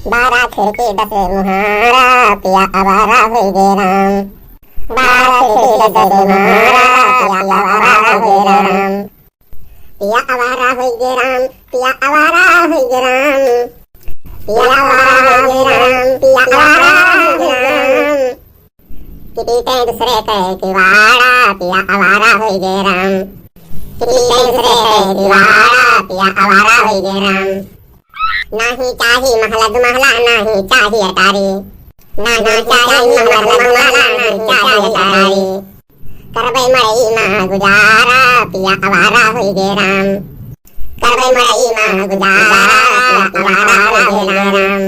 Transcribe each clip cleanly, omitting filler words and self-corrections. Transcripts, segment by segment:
12 खिड़की 10 मुहारा, पिया आवारा हुई गे राम। 12 खिड़की 10 मुहारा, पिया आवारा हुई गे राम। पिया आवारा हुई गे राम, पिया आवारा हुई गे राम। पिया आवारा हुई गे राम, पिया आवारा हुई गे राम। पीते दूसरे के किवाड़ा, पिया आवारा हुई गे राम। पीते दूसरे के किवाड़ा, पिया आवारा हुई गे राम। नाही चाही महला दुमहला, नाही चाही अटारी। नाही चाही महला दुमहला, नाही चाही अटारी। करबै मड़ई माँ गुजारा, पिया आवारा हुई गे राम। करबै मड़ई माँ गुजारा, पिया आवारा हुई गे राम।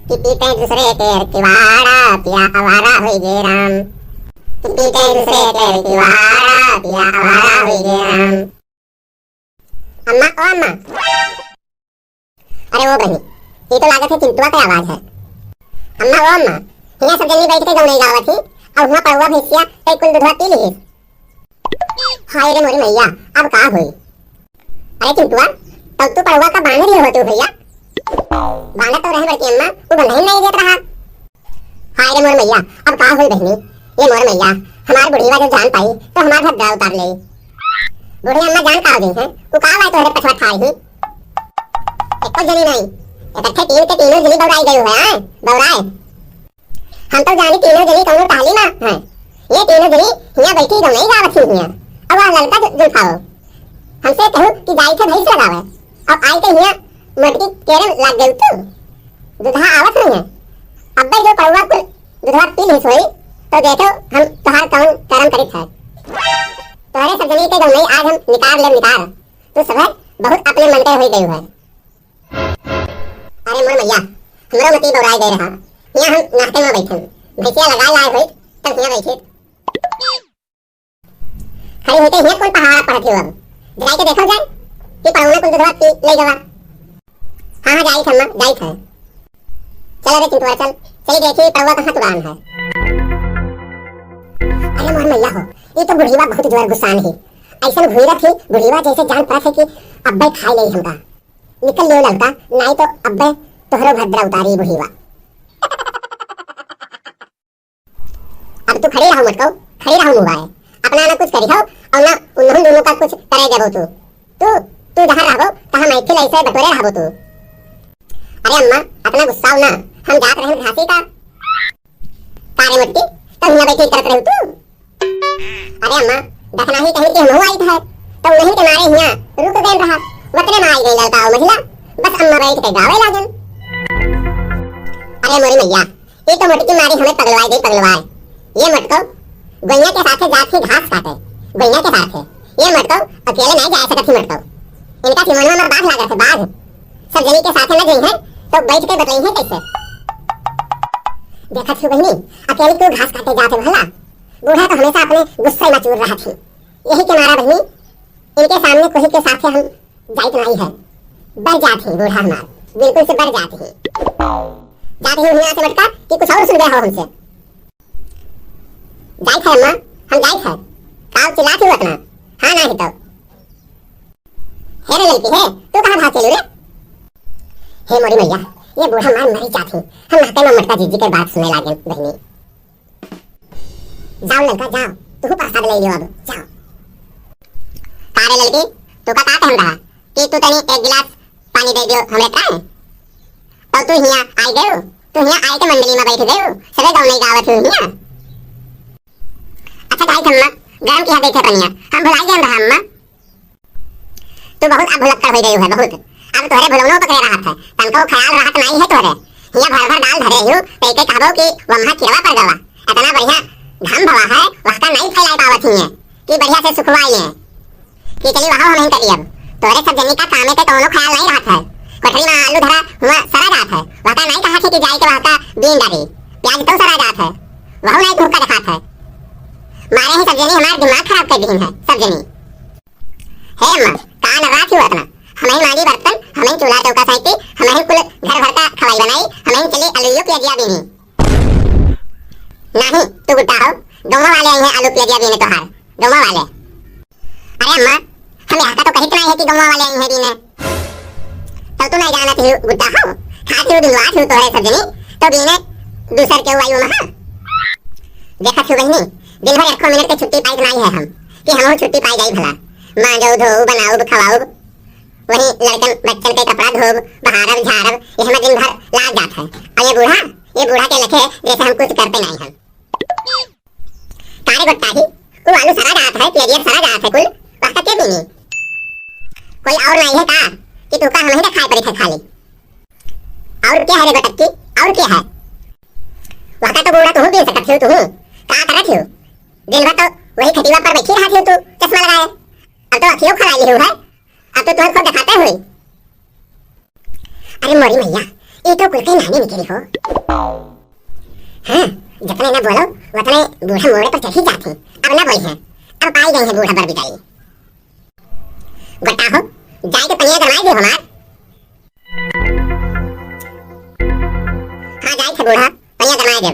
पीते दूसरे के किवाड़ा, पिया आवारा हुई गे राम। पीते दूसरे के किवाड़ा, पिया आवारा हुई गे राम। अम्मा ओ अम्मा, अरे वो बहनी, ये तो लागत है चिंटुआ की आवाज है। अम्मा ओ अम्मा, हिया सब जल्दी बैठ के गौने गावत थी और हुआ पड़ुआ भैंसिया कई कुल दूधवा पी ली। हाय रे मोरी मैया, अब का हुई? अरे चिंटुआ, तब तू पड़ुआ का बांध रही होती भैया। बांधा तो रहे बड़की अम्मा, वो बंधा ही नहीं देत रहा। हाय रे मोर मैया, अब का हुई बहनी? ये मोर मैया, हमार बुढ़ीवा जब जान पाई तो हमार भद्दा उतार ले। बूढ़ी अम्मा जान का दी है, वो का आए तोहरे पछवा खाई ही। एको जनी नहीं, इकट्ठे तीन के तीनों जनी बौराई गई है। हां बौराए, हम तो जानी तीनों जनी कौनो टाली ना है। ये तीनों जनी हिया बैठी तो नहीं गावत थी हिया। अब वह लड़का जुल्फाओ हमसे कहू कि जाई थे भैंस लगावे, अब आई तो हिया मटकी केरे लग गई तू। दूधा आवत नहीं है। अब्बे जो पड़ुआ कुल दूधवा पी ली सोई तो देखो हम तोहार कौन करम करित है। तोहरे सब जनी के गौनई आज हम निकार ले निकार। तू सब बहुत अपने मन के हुई गई है। अरे मोर मैया, हमरो मती बौराई दे रहा। हिया हम नाश्ते में बैठे, भैंसिया लगा लाए होई तब हिया बैठे। खड़ी होते हिया कौन पहाड़ा पड़त हो। अब जाई के देखो जाए कि पड़ुआ कुल दूधवा पी ले जावा। हाँ हाँ जाई अम्मा, जाई है। चल रे चिंटुआ चल, चली देखी पड़ुआ कहाँ तुरान है। अरे मोर मैया हो, ये तो बुढ़ीवा बहुत जोर गुस्सान है। ऐसा भूरा थी बुढ़ीवा जैसे जान पड़ा है कि अब्बे खाई नहीं हमका। निकल लियो लड़का, नहीं तो अब्बे तोहरो भद्रा उतारी बुढ़ीवा। अब तू खड़ी रहो मटको, खड़ी रहो मुबाए। अपना ना कुछ करी हो और ना उन्होंने दोनों का कुछ करे देबो तू। तू जहाँ रहो तहाँ मैथिल ऐसे बटोरे रहो तू। अरे अम्मा, अपना गुस्सा ना, हम जात रहे घासी का तारे मटकी तो हिया बैठी करत रहे तू। अरे अम्मा, दखना ही कहीं के हम आई था तो नहीं के मारे हिया रुक गए रहा। वतने में आई गई लड़का और महिला, बस अम्मा बैठ के गावे लागन। अरे मोरी मैया, ये तो मटकी मारी हमें पगलवाई गई पगलवाए। ये मटको गैया के साथे जात थी घास काटे, गैया के साथे। ये मटको अकेले नहीं जा सकती। मटको इनका सिमनवा में बाघ लागत है, बाघ। सब जनी के साथे न गई है तो बैठ के बतलाई है कैसे। देखा थी बहनी, अकेले क्यों घास काटे जाते भला। बूढ़ा तो हमेशा अपने गुस्से में चूर रहा थी। यही के मारा बहनी इनके सामने कोई के साथे हम जाइत नहीं है। बर जाती बूढ़ा हमार, बिल्कुल से बर जाती है। जाती हूँ यहाँ से मटका कि कुछ और सुन गया हो हमसे। जाइत है अम्मा, हम जाइत है। काव चिल्लाती हूँ अपना, हाँ नहीं तो। हेरे लड़की है, तू कहाँ भाग चली रे? हे मोरी मैया, ये बूढ़ा मान मरी जाती। हम नाते में मटका जीजी के बात सुनने लागे बहनी। जाओ लड़का जाओ, तू प्रसाद ले लियो अब, जाओ। कारे लड़की, तू का कहते हम रहा कि तू तनी एक गिलास पानी दे दियो हमरे का। तो तू हिया आई गयो, तू हिया आई के मंडली में बैठ गयो, सबे गाँव नहीं गावत हूँ हिया। अच्छा गाई अम्मा, गरम किया देखे पनिया, हम भुलाई गए रहा अम्मा। तू बहुत अब भुलक्कड़ हो गई है बहुत। अब तोहरे भुलौनो पकड़े रहा था, तनको ख्याल रहत नहीं है तोहरे। हिया भर भर डाल धरे हूँ, तैके कहबो कि वम्हा खिरवा पड़ गवा। इतना बढ़िया घाम भवा है, वहका नहीं फैलाई पावत हिया कि बढ़िया से सुखवाई ले कि चली वहां हम करी। अब तोरे सब जनी का कामे के कोनो ख्याल नहीं रहत है। कोठरी में आलू धरा हुआ सरा जात है, वहका नहीं कहा कि जाई के वहका बीन डाली प्याज तो सरा जात है, वह नहीं धोखा दिखात है। मारे ही सब जनी हमार दिमाग खराब कर दी है सब जनी। हे अम्मा, कान रात हुआ इतना हमें मांगी बर्तन, हमें चूल्हा चौका सहित, हमें कुल घर भर का खवाई बनाई, हमें चली आलू प्याजिया बीनी। नहीं तू गुट्टा हो, दोनों वाले आई हैं आलू प्याजिया बीने तोहार, दोनों वाले। अरे अम्मा, हमें यहाँ का तो कहीं नहीं है कि दोनों वाले आई हैं बीने। तब तू नहीं जाना थी गुट्टा हो, खाती हूँ दिलवा थी तोरे सब जनी तो बीने दूसर के वायु महा देखा थी बहनी दिन भर 1 मिनट के छुट्टी पाई बनाई है हम कि हम छुट्टी पाई जाई भला मां जाऊ धो बनाओ खवाओ वही लड़कन बच्चन के कपड़ा धोब बहारब झाड़ब ये हमें दिन भर लाग जाता है और ये बूढ़ा के लखे जैसे हम कुछ करते नहीं हम तारे गोट्टा ही वो आलू सारा जाता है प्याज सारा जाता है कुल वास्ता के भी नहीं कोई और नहीं है का कि तू का हम ही खाए पड़ी थे खाली और क्या है रे बटक्की और क्या है वाका तो बूढ़ा तू भी सकत हो तू का करत हो दिन भर तो वही खटिया पर बैठी रहा थी तू चश्मा लगाए अब तो अखियों खराई ली है अब तो तुम खुद दिखाते हुई अरे मोरी मैया ये तो कुल के नानी निकली हो हाँ जितने ना बोलो उतने बूढ़ा मोड़े पर चढ़ी जाती अब ना बोली है अब पाई गई है बूढ़ा पर बिताई गोटा हो जाए के पनिया गरमाई दे हमार हाँ जाए थे बूढ़ा पनिया गरमाई दे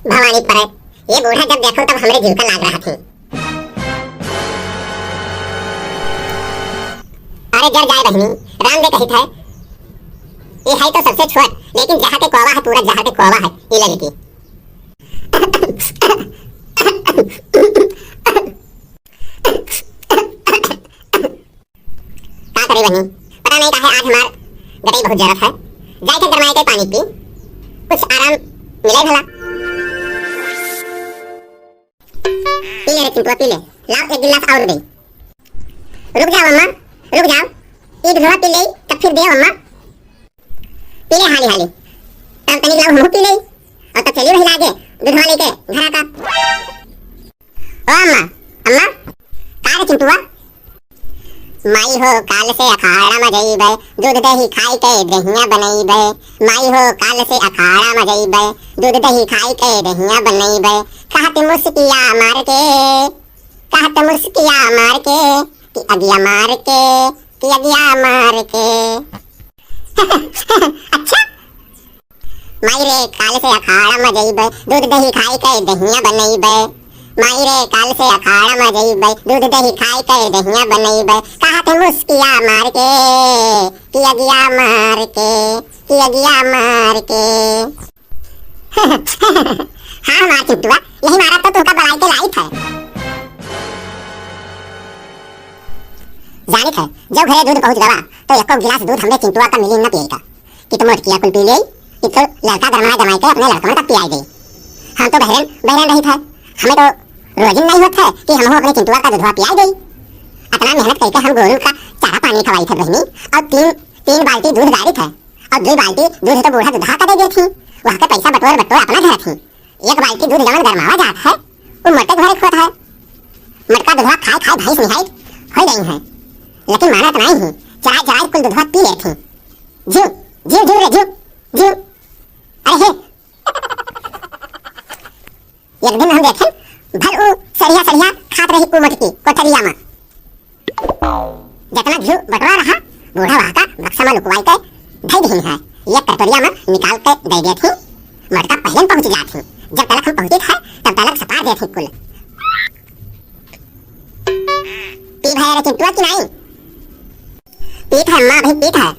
भवानी पर ये बूढ़ा जब देखो तब हमरे दिल का लाग रहा थी अरे जर जाए बहनी राम दे कही था ये है तो सबसे छोट लेकिन जहाँ के कोवा है पूरा जहाँ के कोवा है ये लड़की क्या करे बहनी पता नहीं कहा आज हमार गटाई बहुत जरूरत है जाए के गरमाए के पानी पी कुछ आराम मिले भला पी ले रे चिंटुआ पी ले लाओ एक गिलास और दे रुक जाओ अम्मा रुक जाओ एक धोआ पी ले तब फिर दे अम्मा पी ले हाली हाली तब तनिक लाओ मुंह पी ले और तब चलिए वही लागे दूधवा लेके घर का ओ अम्मा अम्मा का रे चिंटुआ माई हो काल से अखाड़ा में जइबे दूध दही खाई के दहिया बनइबे माई हो काल से अखाड़ा में जइबे दूध दही खाई के दहिया बनइबे कहत मुस्किया मार के कहत मुस्किया मार के कि अगिया मार के कि अगिया मार के अच्छा माई रे काल से अखाड़ा में जइबे दूध दही खाई के दहिया बनइबे माई रे काल से अखाड़ा में जइबे दूध दही खाई के दहिया बनइबे कहत मुस्किया मार के कि अगिया मार के कि अगिया मार के हाँ मार चिंटुआ यही मारा तो तुका बलाई के लाई था जाने थे जब घरे दूध पहुंच गवा तो एको गिलास दूध हमने चिंटुआ का मिली न पिएगा कि तुम मोटकिया कुल पी ले कि तो लड़का गरमाए जमाई के अपने लड़का में तक पियाई गई हम तो बहरन बहरन रही थे हमें तो रोजिन नहीं होता है कि हम अपने चिंटुआ का दूधवा पियाई गई इतना मेहनत करके हम गोरू का चारा पानी खवाई थे बहनी और तीन बाल्टी दूध गाड़ी थे और 2 बाल्टी दूध तो बूढ़ा दूधा का दे दी थी वहाँ के पैसा बटोर अपना घर थी एक बाल्टी दूध जवन गरमावा जाता है वो मटक घरे खोता है मटका दूधवा खाए खाए भैंस निहाई हो गई है लेकिन माना तो नहीं ही चराई कुल दूधवा पी ले थी जू जू जू रे जू जू अरे एक दिन हम देखे भल उ सरिया खात रही उ मटकी कोठरिया में जितना घी बटवा रहा बूढ़ा वहाँ का बक्सा में लुकवाई के धई दी है ये कटोरिया में निकाल के दे दी थी मटका पहले पहुंच जाती जब तक हम पहुंचे थे तब तक सपा दे थी कुल पी भाई रे चिंटुआ की नहीं पीत है अम्मा भाई पीत है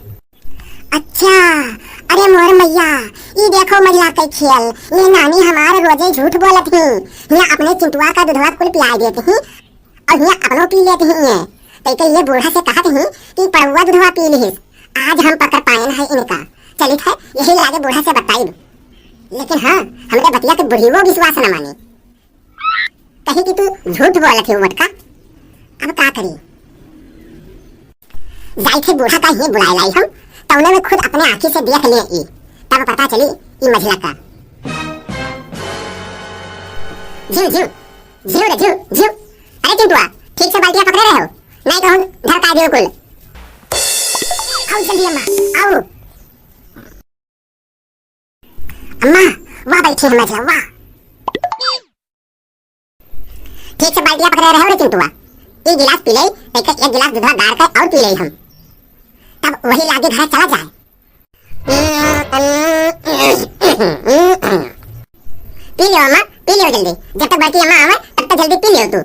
अच्छा अरे मोर मैया ये देखो मरिया के खेल ये नानी हमारे रोजे झूठ बोलत ही ये अपने चिंटुआ का दूधवा कुल पिला देती ही और ये अपनों पी लेती ही तो ये बूढ़ा से कहते हैं कि पड़ुआ दूधवा पी ली आज हम पकड़ पाए है इनका चलित है यही लागे बूढ़ा से बताई लेकिन हाँ हमने बतिया के बुढ़ी वो विश्वास न मानी कही कि तू झूठ बोलत ही मटका अब क्या करी जाई थे बूढ़ा का ही बुलाए लाई हम तौने में खुद अपने आंखी से देख लिए ई तब पता चली ई मझला का जीव जीव जीव रे जीव जीव अरे चिंटुआ ठीक से बाल्टियां पकड़े रहे हो नहीं कहूं धर का दियो कुल आओ जल्दी अम्मा आओ अम्मा वाह बैठी है मझला वाह ठीक से बाल्टियां पकड़े रहे हो रे चिंटुआ एक गिलास पी ले एक गिलास दूधवा गाड़ कर और पी ले हम तब वही लागे घर चला जाए पी लियो अम्मा पी लियो जल्दी जब तक बाकी अम्मा आवे तब तक जल्दी पी लियो तू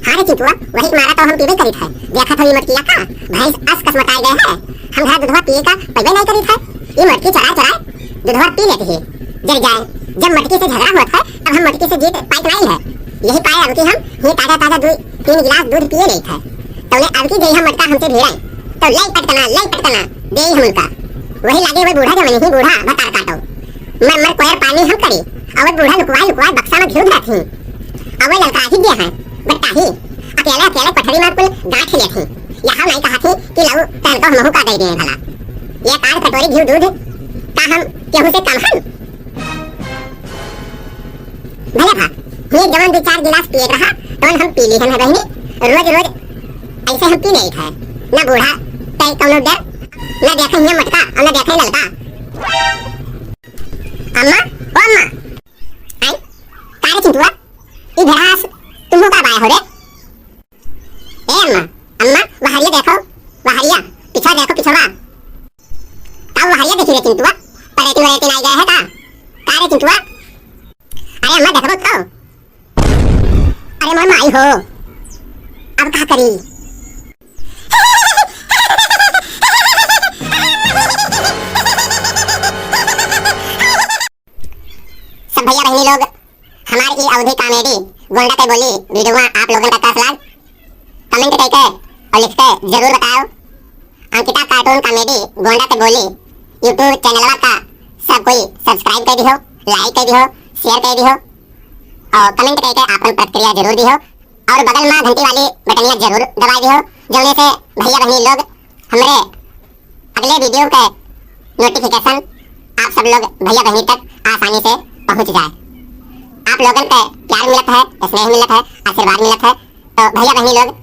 हाँ रे चिंटुआ, वही मारा तो हम पीबे करी थे। देखा था ये मटकिया का भैंस अस कसमताई गए है। हम घर दूधवा पिए का पीबे नहीं करी थे। ये मटकी चढ़ा चढ़ाए दूधवा पी लेती है जल जाए। जब मटकी से झगड़ा हुआ था तब हम मटकी से जीत पाई नहीं है। यही पाए अब कि हम ये ताजा ताजा दूध 3 गिलास दूध पिए नहीं थे। तो उन्हें अब की जई हम मटका हमसे भिड़ाए तो लई पटकना दे हम उनका। वही लागे हुए बूढ़ा जमनी ही बूढ़ा भतार काटो मर कोयर पानी हम करी और बूढ़ा लुकवाई बक्सा में घिउ रखी और लड़का ही दिया है बट्टा ही अकेले पठरी में कुल गांठ ले थी। यहाँ नहीं कहा थी कि लव तन को हमहु का दे दिए भला। ये कार कटोरी घिउ दूध का हम केहू से कम हन भले था। ये जवन 2-4 गिलास पिए रहा तो हम पी ली है बहनी। रोज ऐसे हम पी नहीं थे। ना बूढ़ा तय कौनो डर ना देखे ये मटका और ना देखे लड़का। अम्मा ओ अम्मा आई कारे चिंटुआ ई घास तुमको का बाय हो रे। ए अम्मा वहारिया देखो वहारिया पीछा देखो पिछवा तब वहारिया देखी रे चिंटुआ परेती नहीं गए है का कारे चिंटुआ। अरे अम्मा देखो तो अरे मोर माई हो अब का करी। सब भैया बहनी लोग हमारी ये अवधि कॉमेडी गोंडा पे बोली वीडियो आप लोगों का कैसा लगा कमेंट करके और लिख के जरूर बताओ। अंकिता कार्टून कॉमेडी गोंडा पे बोली यूट्यूब चैनल का सब कोई सब्सक्राइब कर दियो, लाइक कर दियो, शेयर कर दियो और कमेंट करके अपन प्रतिक्रिया जरूर दियो और बगल में घंटी वाली बटनिया जरूर दबा दियो जोने से भैया बहनी लोग हमारे अगले वीडियो के नोटिफिकेशन आप सब लोग भैया बहनी तक आसानी से पहुंच जाए। आप लोगों पे प्यार मिलता है, स्नेह मिलता है, आशीर्वाद मिलता है। तो भैया बहनी लोग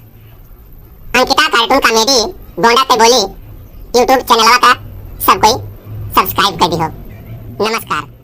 अंकिता कार्टून कॉमेडी गोंडा पे बोली यूट्यूब चैनल का सब कोई सब्सक्राइब कर दियो। नमस्कार।